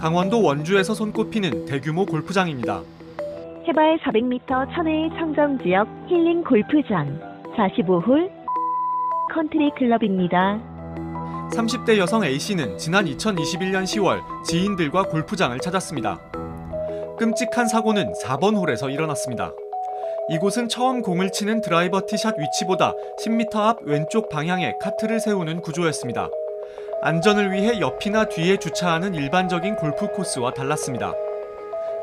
강원도 원주에서 손꼽히는 대규모 골프장입니다. 해발 400m 천혜의 청정지역 힐링 골프장 45홀 컨트리 클럽입니다. 30대 여성 A씨는 지난 2021년 10월 지인들과 골프장을 찾았습니다. 끔찍한 사고는 4번 홀에서 일어났습니다. 이곳은 처음 공을 치는 드라이버 티샷 위치보다 10m 앞 왼쪽 방향에 카트를 세우는 구조였습니다. 안전을 위해 옆이나 뒤에 주차하는 일반적인 골프 코스와 달랐습니다.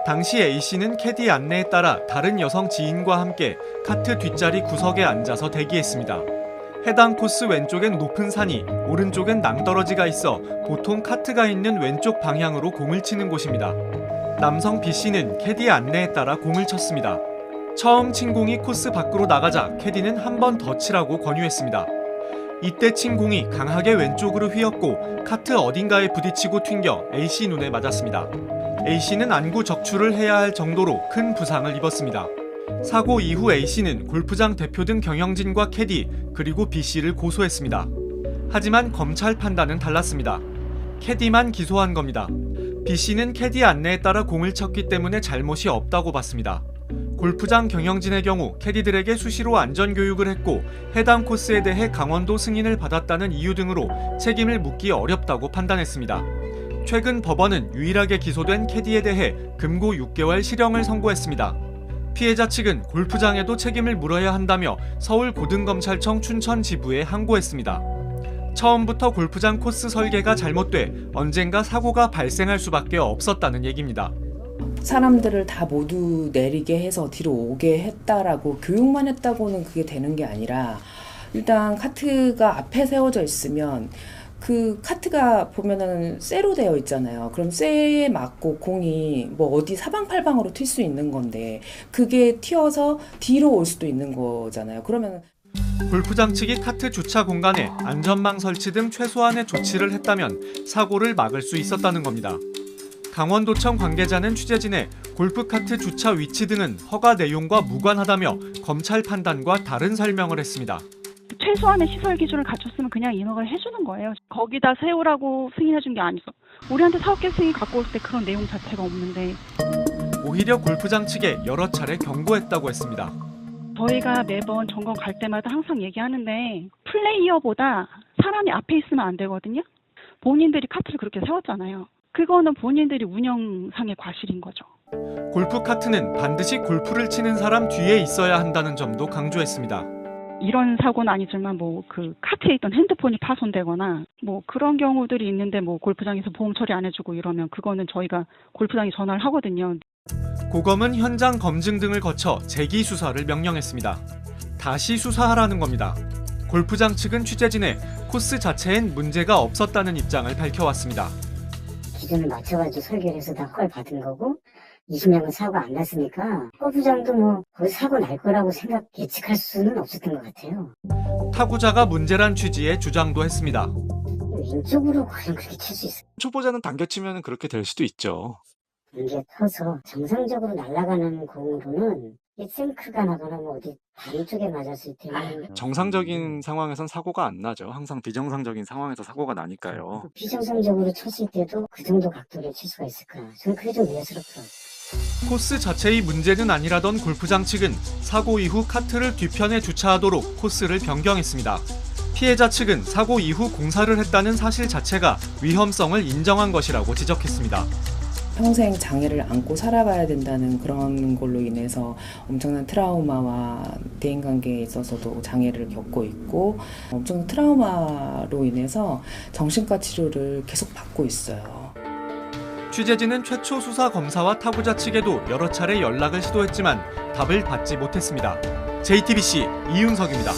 당시 A씨는 캐디 안내에 따라 다른 여성 지인과 함께 카트 뒷자리 구석에 앉아서 대기했습니다. 해당 코스 왼쪽엔 높은 산이, 오른쪽엔 낭떠러지가 있어 보통 카트가 있는 왼쪽 방향으로 공을 치는 곳입니다. 남성 B씨는 캐디 안내에 따라 공을 쳤습니다. 처음 친 공이 코스 밖으로 나가자 캐디는 한 번 더 치라고 권유했습니다. 이때 친 공이 강하게 왼쪽으로 휘었고 카트 어딘가에 부딪히고 튕겨 A씨 눈에 맞았습니다. A씨는 안구 적출을 해야 할 정도로 큰 부상을 입었습니다. 사고 이후 A씨는 골프장 대표 등 경영진과 캐디 그리고 B씨를 고소했습니다. 하지만 검찰 판단은 달랐습니다. 캐디만 기소한 겁니다. B씨는 캐디 안내에 따라 공을 쳤기 때문에 잘못이 없다고 봤습니다. 골프장 경영진의 경우 캐디들에게 수시로 안전교육을 했고 해당 코스에 대해 강원도 승인을 받았다는 이유 등으로 책임을 묻기 어렵다고 판단했습니다. 최근 법원은 유일하게 기소된 캐디에 대해 금고 6개월 실형을 선고했습니다. 피해자 측은 골프장에도 책임을 물어야 한다며 서울고등검찰청 춘천지부에 항고했습니다. 처음부터 골프장 코스 설계가 잘못돼 언젠가 사고가 발생할 수밖에 없었다는 얘기입니다. 사람들을 다 모두 내리게 해서 뒤로 오게 했다라고 교육만 했다고는 그게 되는 게 아니라 일단 카트가 앞에 세워져 있으면 그 카트가 보면은 쇠로 되어 있잖아요. 그럼 쇠에 맞고 공이 뭐 어디 사방팔방으로 튈 수 있는 건데 그게 튀어서 뒤로 올 수도 있는 거잖아요. 그러면 골프장 측이 카트 주차 공간에 안전망 설치 등 최소한의 조치를 했다면 사고를 막을 수 있었다는 겁니다. 강원도청 관계자는 취재진에 골프카트 주차 위치 등은 허가 내용과 무관하다며 검찰 판단과 다른 설명을 했습니다. 최소한의 시설 기준을 갖췄으면 그냥 인허가를 해주는 거예요. 거기다 세우라고 승인해준 게 아니죠. 우리한테 사업계 승인 갖고 올 때 그런 내용 자체가 없는데. 오히려 골프장 측에 여러 차례 경고했다고 했습니다. 저희가 매번 점검 갈 때마다 항상 얘기하는데 플레이어보다 사람이 앞에 있으면 안 되거든요. 본인들이 카트를 그렇게 세웠잖아요. 그거는 본인들이 운영상의 과실인 거죠. 골프카트는 반드시 골프를 치는 사람 뒤에 있어야 한다는 점도 강조했습니다. 이런 사고는 아니지만 뭐 그 카트에 있던 핸드폰이 파손되거나 뭐 그런 경우들이 있는데 뭐 골프장에서 보험 처리 안 해주고 이러면 그거는 저희가 골프장에 전화를 하거든요. 고검은 현장 검증 등을 거쳐 재기 수사를 명령했습니다. 다시 수사하라는 겁니다. 골프장 측은 취재진에 코스 자체엔 문제가 없었다는 입장을 밝혀왔습니다. 기준을 맞춰가지고 설계를 해서 다 허가를 받은 거고 20년간 사고가 안 났으니까 골프장도 뭐 거기 사고 날 거라고 예측할 수는 없었던 것 같아요. 타구자가 문제란 취지의 주장도 했습니다. 왼쪽으로 과연 그렇게 칠 수 있어요? 초보자는 당겨치면 그렇게 될 수도 있죠. 이게 커서 정상적으로 날아가는 공으로는 생크가 나거나 뭐 어디 다리 쪽에 맞았을 때는 정상적인 상황에선 사고가 안 나죠. 항상 비정상적인 상황에서 사고가 나니까요. 비정상적으로 쳤을 때도 그 정도 각도를 칠 수가 있을까? 저는 그게 좀 의아스럽더라고요. 코스 자체의 문제는 아니라던 골프장 측은 사고 이후 카트를 뒤편에 주차하도록 코스를 변경했습니다. 피해자 측은 사고 이후 공사를 했다는 사실 자체가 위험성을 인정한 것이라고 지적했습니다. 평생 장애를 안고 살아가야 된다는 그런 걸로 인해서 엄청난 트라우마와 대인관계에 있어서도 장애를 겪고 있고 엄청난 트라우마로 인해서 정신과 치료를 계속 받고 있어요. 취재진은 최초 수사 검사와 타구자 측에도 여러 차례 연락을 시도했지만 답을 받지 못했습니다. JTBC 이윤석입니다.